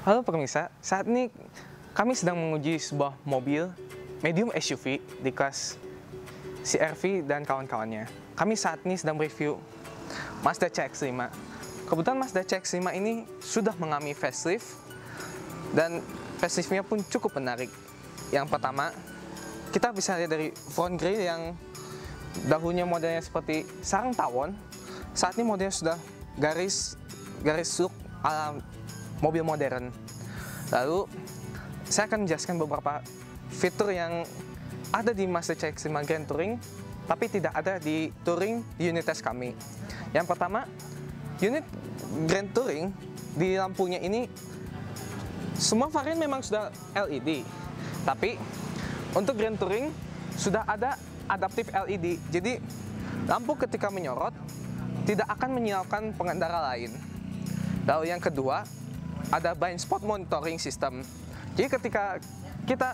Halo pemirsa, saat ini kami sedang menguji sebuah mobil medium SUV di kelas CR-V dan kawan-kawannya. Kami saat ini sedang review Mazda CX-5. Kebetulan Mazda CX-5 ini sudah mengalami facelift dan faceliftnya pun cukup menarik. Yang pertama, kita bisa lihat dari front grille yang dahulunya modelnya seperti sarang tawon, saat ini modelnya sudah garis look ala mobil modern. Lalu saya akan menjelaskan beberapa fitur yang ada di Mazda CX-5 Grand Touring tapi tidak ada di Touring di unit test kami. Yang pertama, unit Grand Touring di lampunya ini semua varian memang sudah LED, tapi untuk Grand Touring sudah ada adaptif LED, jadi lampu ketika menyorot tidak akan menyilaukan pengendara lain. Lalu yang kedua, ada blind spot monitoring system. Jadi ketika kita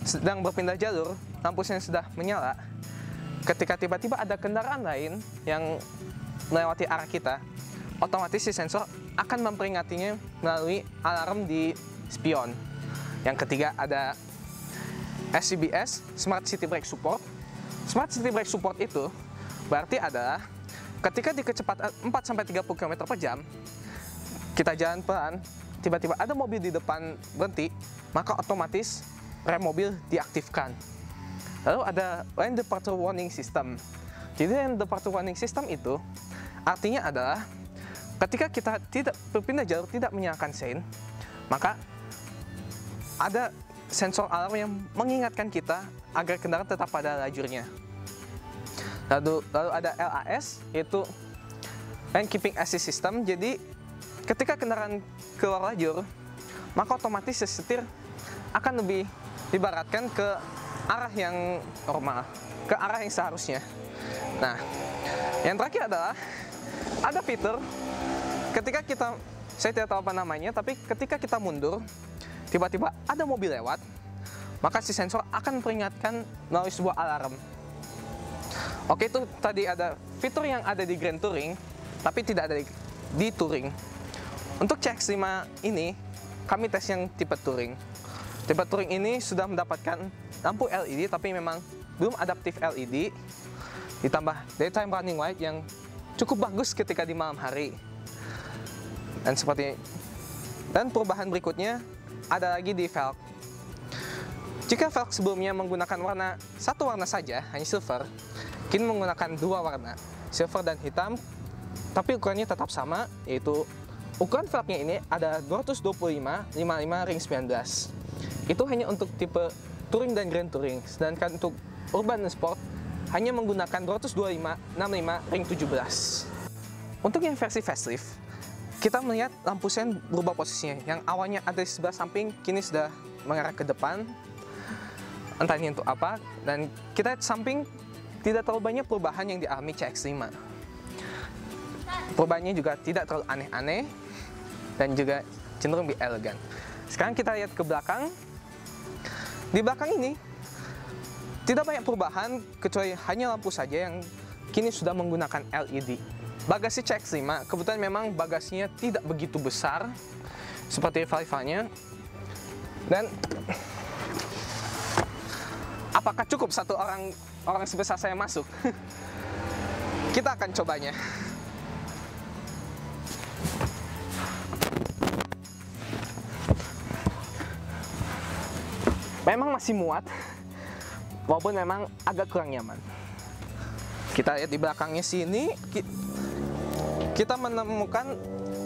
sedang berpindah jalur, lampunya sudah menyala. Ketika tiba-tiba ada kendaraan lain yang melewati arah kita, otomatis si sensor akan memperingatinya melalui alarm di spion. Yang ketiga ada SCBS, Smart City Brake Support. Smart City Brake Support itu berarti adalah ketika di kecepatan 4-30 km/jam, kita jalan pelan, tiba-tiba ada mobil di depan berhenti, maka otomatis rem mobil diaktifkan. Lalu ada lane departure warning system. Jadi lane departure warning system itu artinya adalah ketika kita tidak berpindah jalur, tidak menyalakan sein, maka ada sensor alarm yang mengingatkan kita agar kendaraan tetap pada lajurnya. Lalu ada LAS, yaitu lane keeping assist system. Jadi ketika kendaraan keluar lajur, maka otomatis setir akan lebih dibaratkan ke arah yang normal, ke arah yang seharusnya. Nah, yang terakhir adalah ada fitur ketika kita, saya tidak tahu apa namanya, tapi ketika kita mundur, tiba-tiba ada mobil lewat, maka si sensor akan memperingatkan melalui sebuah alarm. Oke, itu tadi ada fitur yang ada di Grand Touring, tapi tidak ada di Touring. Untuk CX-5 ini, kami tes yang tipe Touring. Tipe Touring ini sudah mendapatkan lampu LED, tapi memang belum adaptif LED, ditambah daytime running light yang cukup bagus ketika di malam hari. Dan perubahan berikutnya ada lagi di velg. Jika velg sebelumnya menggunakan satu warna saja, hanya silver, kini menggunakan dua warna, silver dan hitam, tapi ukurannya tetap sama, yaitu ukuran velgnya ini ada 225/55 ring 19. Itu hanya untuk tipe Touring dan Grand Touring, sedangkan untuk Urban dan Sport hanya menggunakan 225/65 ring 17. Untuk yang versi facelift, kita melihat lampu sen berubah posisinya, yang awalnya ada di sebelah samping, kini sudah mengarah ke depan, entah ini untuk apa, dan kita samping tidak terlalu banyak perubahan yang dialami CX-5. Perubahannya juga tidak terlalu aneh-aneh dan juga cenderung lebih elegan. Sekarang kita lihat ke belakang. Di belakang ini tidak banyak perubahan kecuali hanya lampu saja yang kini sudah menggunakan LED. Bagasi CX-5 kebetulan memang bagasinya tidak begitu besar seperti rival-rivalnya. Dan apakah cukup satu orang sebesar saya masuk? Kita akan cobanya. Memang masih muat, walaupun memang agak kurang nyaman. Kita lihat di belakangnya sini, kita menemukan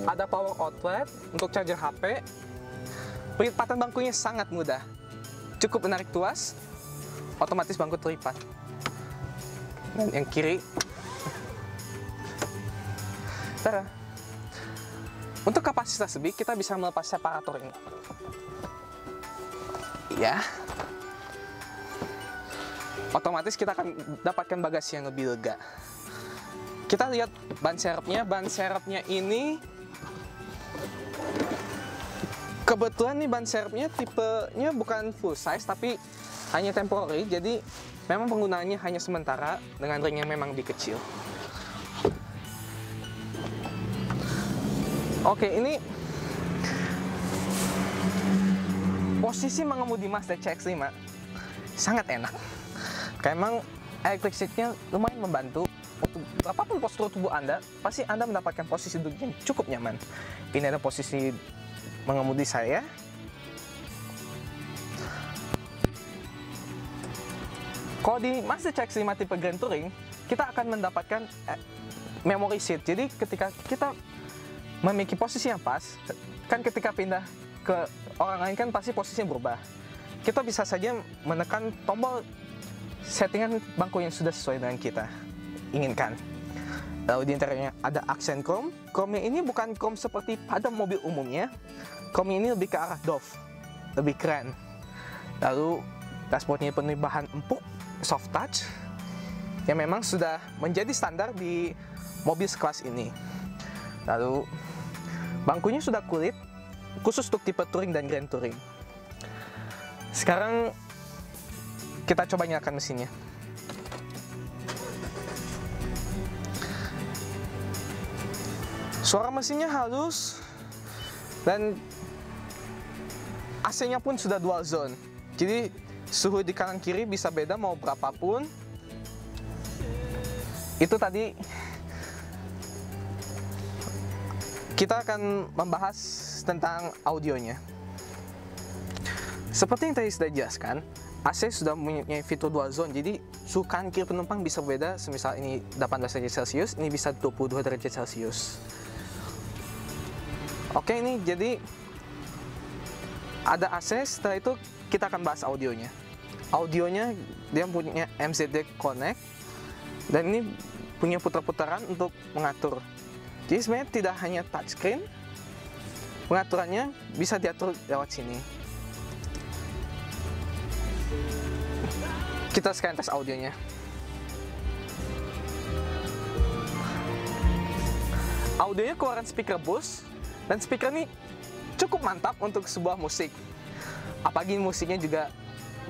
ada power outlet untuk charger HP. Pelipatan bangkunya sangat mudah, cukup menarik tuas, otomatis bangku terlipat. Dan yang kiri, tara. Untuk kapasitas lebih, kita bisa melepas separator ini. Ya, otomatis kita akan dapatkan bagasi yang lebih lega. Kita lihat ban serepnya ini kebetulan nih ban serepnya tipenya bukan full size tapi hanya temporary, jadi memang penggunaannya hanya sementara dengan ring yang memang lebih kecil. Oke, ini posisi mengemudi Mazda CX-5 sangat enak. Kayak emang electric seat-nya lumayan membantu untuk berapapun postur tubuh Anda, pasti Anda mendapatkan posisi duduk yang cukup nyaman. Ini ada posisi mengemudi saya. Kalau di Mazda CX-5 tipe Grand Touring, kita akan mendapatkan memory seat. Jadi ketika kita memiliki posisi yang pas, kan ketika pindah ke orang lain kan pasti posisinya berubah. Kita bisa saja menekan tombol settingan bangku yang sudah sesuai dengan kita inginkan. Lalu di interiornya ada aksen chrome. Chrome ini bukan chrome seperti pada mobil umumnya. Chrome ini lebih ke arah doff, lebih keren. Lalu dashboardnya penuh bahan empuk, soft touch, yang memang sudah menjadi standar di mobil sekelas ini. Lalu bangkunya sudah kulit, khusus untuk tipe touring dan grand touring. Sekarang kita coba nyalakan mesinnya. Suara mesinnya halus dan AC-nya pun sudah dual zone. Jadi suhu di kanan kiri bisa beda mau berapapun. Itu tadi kita akan membahas tentang audionya. Seperti yang tadi sudah dijelaskan, AC sudah mempunyai fitur dual zone, jadi suhu kanan kiri penumpang bisa berbeda. Semisal ini 18 derajat Celcius, ini bisa 22 derajat Celcius. Oke, ini jadi ada AC. Setelah itu kita akan bahas audionya. Audionya dia punya MZD Connect, dan ini punya putar-putaran untuk mengatur. Jadi sebenarnya tidak hanya touchscreen, pengaturannya bisa diatur lewat sini. Kita sekarang tes audionya. Audionya keluaran speaker Bose, dan speaker ini cukup mantap untuk sebuah musik. Apalagi musiknya juga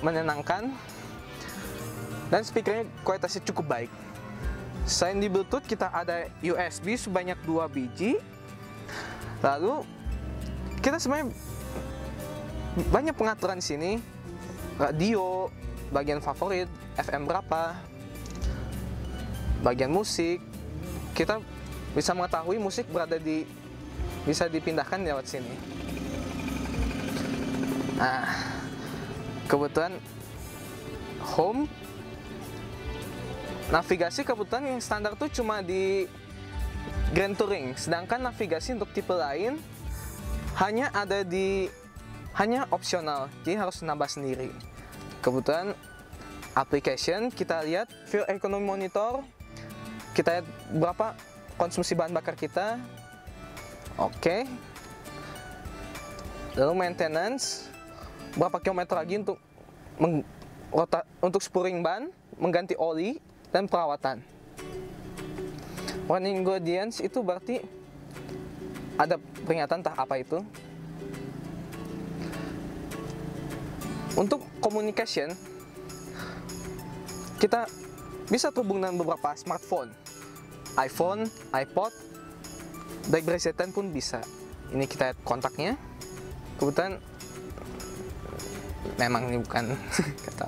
menyenangkan, dan speakernya kualitasnya cukup baik. Selain di Bluetooth, kita ada USB sebanyak 2 biji. Lalu kita sebenarnya banyak pengaturan di sini. Radio, bagian favorit, FM berapa, bagian musik. Kita bisa mengetahui musik bisa dipindahkan lewat sini. Nah, kebetulan home, navigasi kebetulan yang standar tuh cuma di Grand Touring, sedangkan navigasi untuk tipe lain hanya opsional, jadi harus nambah sendiri. Kebetulan application, kita lihat fuel economy monitor, kita lihat berapa konsumsi bahan bakar kita. Oke. Lalu maintenance, berapa kilometer lagi untuk spuring ban, mengganti oli, dan perawatan. Warning ingredients itu berarti ada peringatan entah apa itu. Untuk communication, kita bisa terhubung dengan beberapa smartphone, iPhone, iPod, BlackBerry Z10 pun bisa. Ini kita lihat kontaknya. Kebetulan memang ini bukan kata.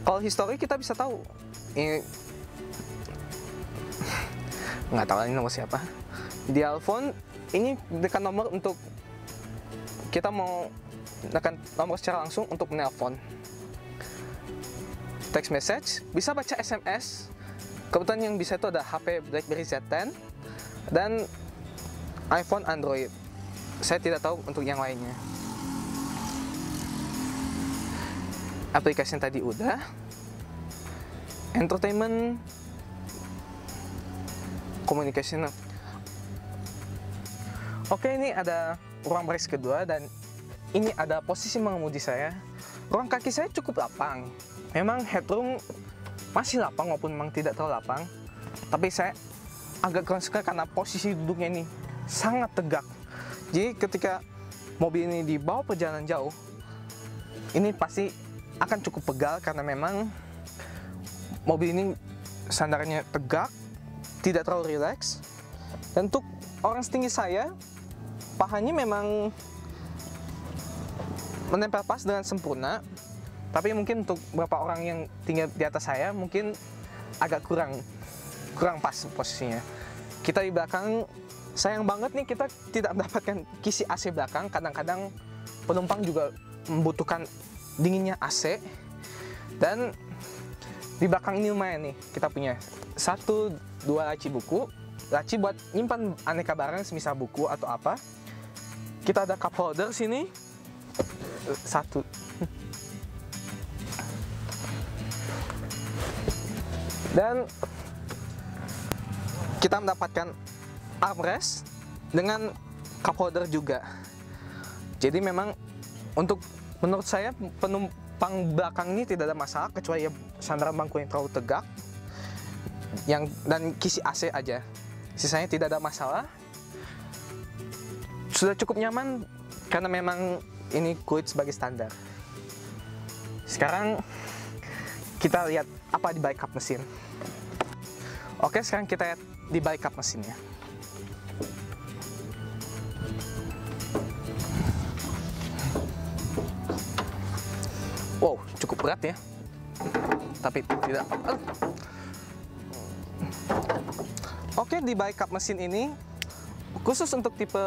Kalau history kita bisa tahu. Ini nggak tahu ini nomor siapa. Di iPhone ini tekan nomor untuk kita mau tekan nomor secara langsung untuk menelpon. Text message, bisa baca SMS. Kebetulan yang bisa itu ada HP BlackBerry Z10 dan iPhone Android. Saya tidak tahu untuk yang lainnya. Aplikasi yang tadi udah. Entertainment, communication. Oke, ini ada ruang baris kedua dan ini ada posisi mengemudi saya. Ruang kaki saya cukup lapang. Memang headroom masih lapang walaupun memang tidak terlalu lapang. Tapi saya agak kurang suka karena posisi duduknya ini sangat tegak. Jadi ketika mobil ini dibawa perjalanan jauh, ini pasti akan cukup pegal karena memang mobil ini sandarnya tegak, tidak terlalu rileks. Dan untuk orang setinggi saya, pahanya memang menempel pas dengan sempurna. Tapi mungkin untuk beberapa orang yang tinggal di atas saya mungkin agak kurang pas posisinya. Kita di belakang, sayang banget nih kita tidak mendapatkan kisi AC belakang. Kadang-kadang penumpang juga membutuhkan dinginnya AC. Dan di belakang ini lumayan nih, kita punya 1-2 laci buku. Laci buat nyimpan aneka barang semisal buku atau apa. Kita ada cup holder sini. 1. Dan kita mendapatkan armrest dengan cup holder juga. Jadi memang menurut saya penumpang belakang ini tidak ada masalah kecuali ya sandaran bangku yang terlalu tegak dan kisi AC aja. Sisanya tidak ada masalah. Sudah cukup nyaman karena memang ini kulit sebagai standar. Sekarang kita lihat apa di balik kap mesin. Oke, sekarang kita lihat di balik kap mesinnya. Wow, cukup berat ya. Tapi tidak apa-apa. Oke, di balik kap mesin ini khusus untuk tipe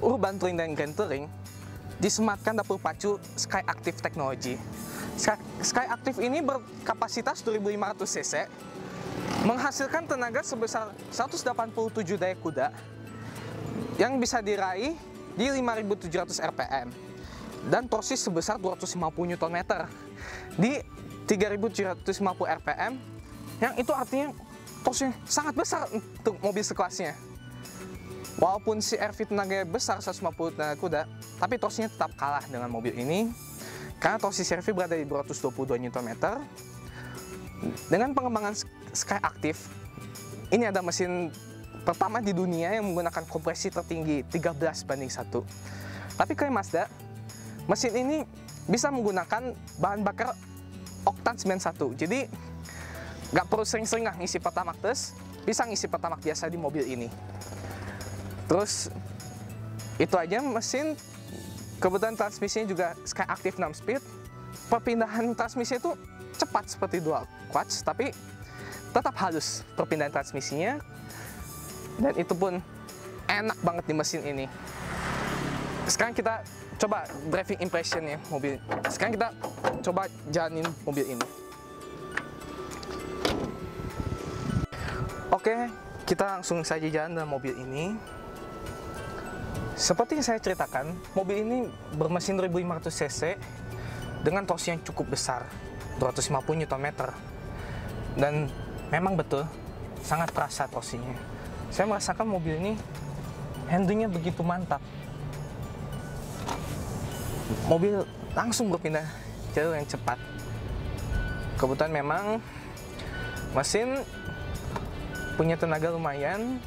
urban touring dan grand touring disematkan dapur pacu Skyactiv Technology. Skyactiv ini berkapasitas 2500 cc, menghasilkan tenaga sebesar 187 daya kuda yang bisa diraih di 5700 rpm dan torsi sebesar 250 Nm di 3750 rpm, yang itu artinya torsinya sangat besar untuk mobil sekelasnya. Walaupun si RV tenaganya besar 150 tenaga kuda, tapi torsinya tetap kalah dengan mobil ini karena torsi RV berada di 222 Nm. Dengan pengembangan Skyactiv, ini ada mesin pertama di dunia yang menggunakan kompresi tertinggi 13:1. Tapi kayak Mazda, mesin ini bisa menggunakan bahan bakar oktan 91. Jadi nggak perlu sering-sering ngisi Pertamax, bisa ngisi Pertamax biasa di mobil ini. Terus itu aja mesin. Kebetulan transmisinya juga Skyactiv 6 speed. Perpindahan transmisi itu cepat seperti dual clutch, tapi tetap halus perpindahan transmisinya. Dan itu pun enak banget di mesin ini. Sekarang kita coba driving impressionnya mobil. Sekarang kita coba jalanin mobil ini. Oke, kita langsung saja jalan dalam mobil ini. Seperti yang saya ceritakan, mobil ini bermesin 2500 cc dengan torsi yang cukup besar, 250 Nm. Dan memang betul, sangat terasa torsinya. Saya merasakan mobil ini handlingnya begitu mantap. Mobil langsung berpindah jalur yang cepat. Kebetulan memang mesin punya tenaga lumayan.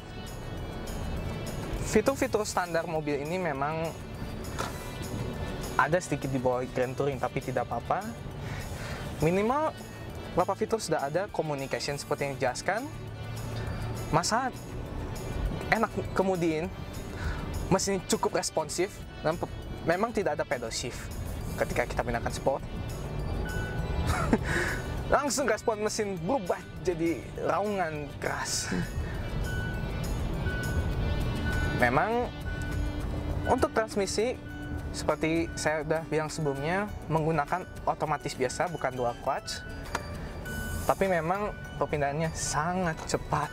Fitur-fitur standar mobil ini memang ada sedikit di bawah grand touring, tapi tidak apa-apa. Minimal beberapa fitur sudah ada, communication seperti yang dijelaskan. Masalah enak kemudian, mesin cukup responsif dan memang tidak ada pedal shift ketika kita pindahkan sport. Langsung respon mesin berubah jadi raungan keras. Memang untuk transmisi seperti saya udah bilang sebelumnya menggunakan otomatis biasa, bukan dual clutch. Tapi memang perpindahannya sangat cepat.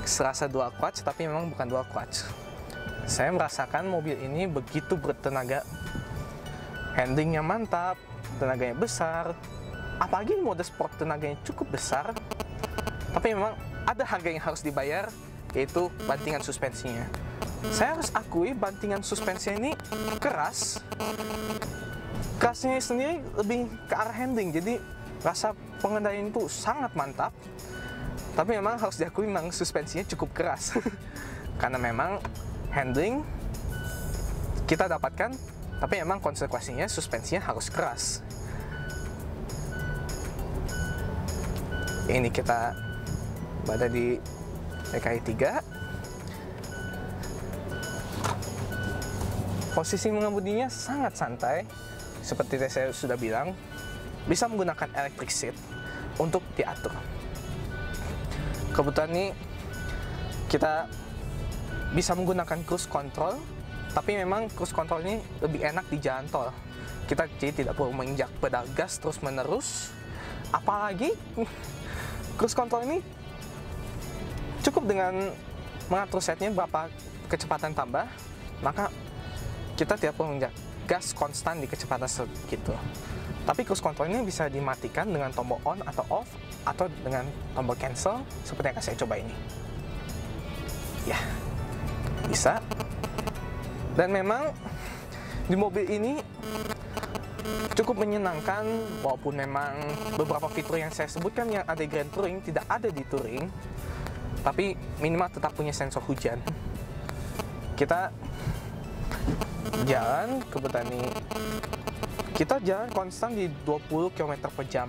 Serasa dual clutch tapi memang bukan dual clutch. Saya merasakan mobil ini begitu bertenaga. Handlingnya mantap, tenaganya besar. Apalagi mode sport tenaganya cukup besar. Tapi memang ada harga yang harus dibayar, yaitu bantingan suspensinya. Saya harus akui bantingan suspensinya ini keras. Kerasnya sendiri lebih ke arah handling, jadi rasa pengendalian itu sangat mantap. Tapi memang harus diakui memang suspensinya cukup keras. Karena memang handling kita dapatkan, tapi memang konsekuensinya suspensinya harus keras. Ini kita berada di DKI 3. Posisi mengemudinya sangat santai, seperti saya sudah bilang, bisa menggunakan electric seat untuk diatur. Kebetulan ini kita bisa menggunakan cruise control, tapi memang cruise control ini lebih enak di jalan tol. Kita jadi tidak perlu menginjak pedal gas terus menerus. Apalagi cruise control ini cukup dengan mengatur setnya berapa kecepatan tambah, maka kita tidak perlu menginjak gas konstan di kecepatan segitu. Tapi cruise control ini bisa dimatikan dengan tombol on atau off, atau dengan tombol cancel seperti yang akan saya coba ini. Ya, bisa. Dan memang di mobil ini cukup menyenangkan, walaupun memang beberapa fitur yang saya sebutkan yang ada di Grand Touring tidak ada di Touring, tapi minimal tetap punya sensor hujan. Kita jalan, kebetulan ini kita jalan konstan di 20 km per jam.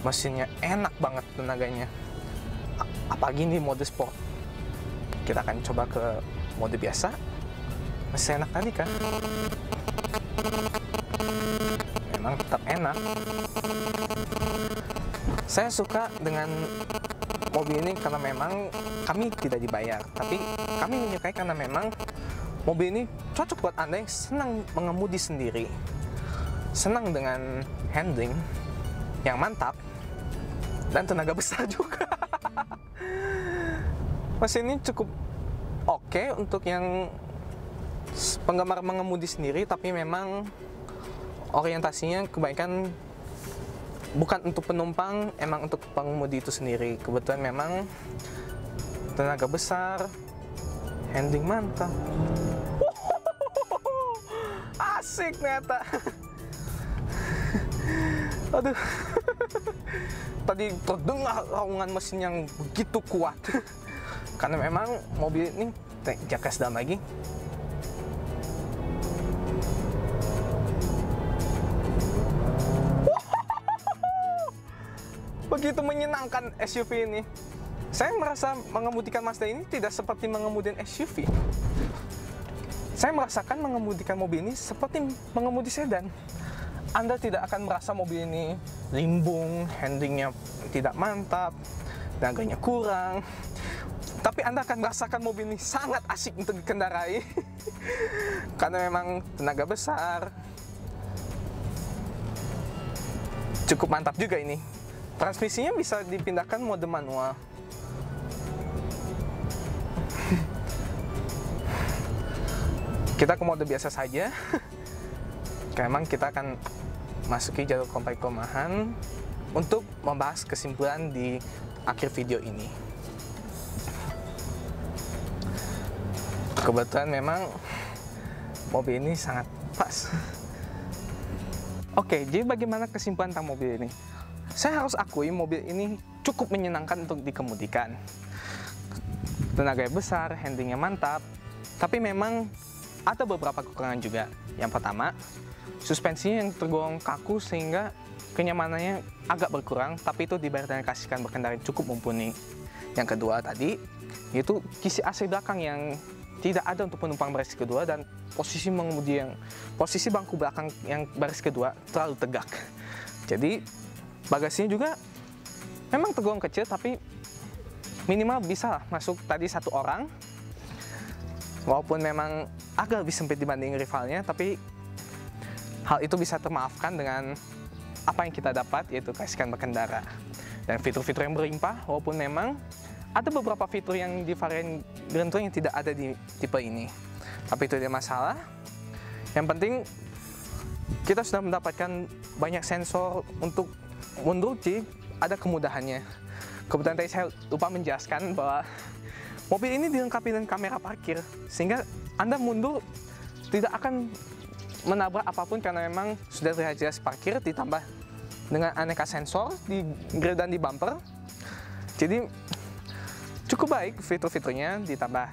Mesinnya enak banget tenaganya, apalagi di mode sport. Kita akan coba ke mode biasa. Masih enak tadi kan? Memang tetap enak. Saya suka dengan mobil ini karena memang kami tidak dibayar, tapi kami menyukai karena memang mobil ini cocok buat Anda yang senang mengemudi sendiri, senang dengan handling yang mantap, dan tenaga besar juga. Mesin ini cukup oke untuk yang penggemar mengemudi sendiri, tapi memang orientasinya kebanyakan bukan untuk penumpang, emang untuk pengemudi itu sendiri. Kebetulan memang tenaga besar, handling mantap. Asik ternyata. Aduh. Tadi terdengar raungan mesin yang begitu kuat. Karena memang mobil ini jaga sedang lagi. Begitu menyenangkan SUV ini. Saya merasa mengemudikan Mazda ini tidak seperti mengemudikan SUV. Saya merasakan mengemudikan mobil ini seperti mengemudi sedan. Anda tidak akan merasa mobil ini limbung, handlingnya tidak mantap, tenaganya kurang. Tapi Anda akan merasakan mobil ini sangat asik untuk dikendarai. Karena memang tenaga besar. Cukup mantap juga ini. Transmisinya bisa dipindahkan mode manual. Kita ke mode biasa saja. Memang kita akan masuki jalur kompak perumahan untuk membahas kesimpulan di akhir video ini. Kebetulan memang mobil ini sangat pas. Oke, jadi bagaimana kesimpulan tentang mobil ini? Saya harus akui mobil ini cukup menyenangkan untuk dikemudikan. Tenaganya besar, handlingnya mantap, tapi memang ada beberapa kekurangan juga. Yang pertama, suspensinya yang tergolong kaku sehingga kenyamanannya agak berkurang, tapi itu dibayar dengan kasihkan berkendara cukup mumpuni. Yang kedua tadi, yaitu kisi AC belakang yang tidak ada untuk penumpang baris kedua, dan posisi bangku belakang yang baris kedua terlalu tegak. Jadi bagasinya juga memang tergolong kecil, tapi minimal bisa masuk tadi satu orang. Walaupun memang agak lebih sempit dibanding rivalnya, tapi hal itu bisa termaafkan dengan apa yang kita dapat, yaitu kasihkan berkendara. Dan fitur-fitur yang berlimpah, walaupun memang ada beberapa fitur yang di varian Grand Touring yang tidak ada di tipe ini. Tapi itu tidak masalah. Yang penting kita sudah mendapatkan banyak sensor untuk mundur, jadi ada kemudahannya. Kebetulan tadi saya lupa menjelaskan bahwa mobil ini dilengkapi dengan kamera parkir, sehingga Anda mundur tidak akan menabrak apapun karena memang sudah terlihat jelas parkir, ditambah dengan aneka sensor di grill dan di bumper. Jadi cukup baik fitur-fiturnya, ditambah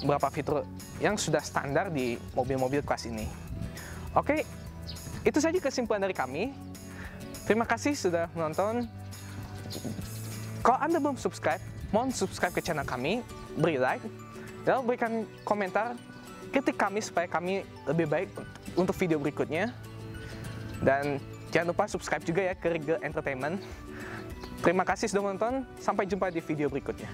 beberapa fitur yang sudah standar di mobil-mobil kelas ini. Oke, itu saja kesimpulan dari kami. Terima kasih sudah menonton. Kalau Anda belum subscribe, mohon subscribe ke channel kami, beri like, lalu berikan komentar kritik kami supaya kami lebih baik untuk video berikutnya. Dan jangan lupa subscribe juga ya ke Rigel Entertainment. Terima kasih sudah menonton, sampai jumpa di video berikutnya.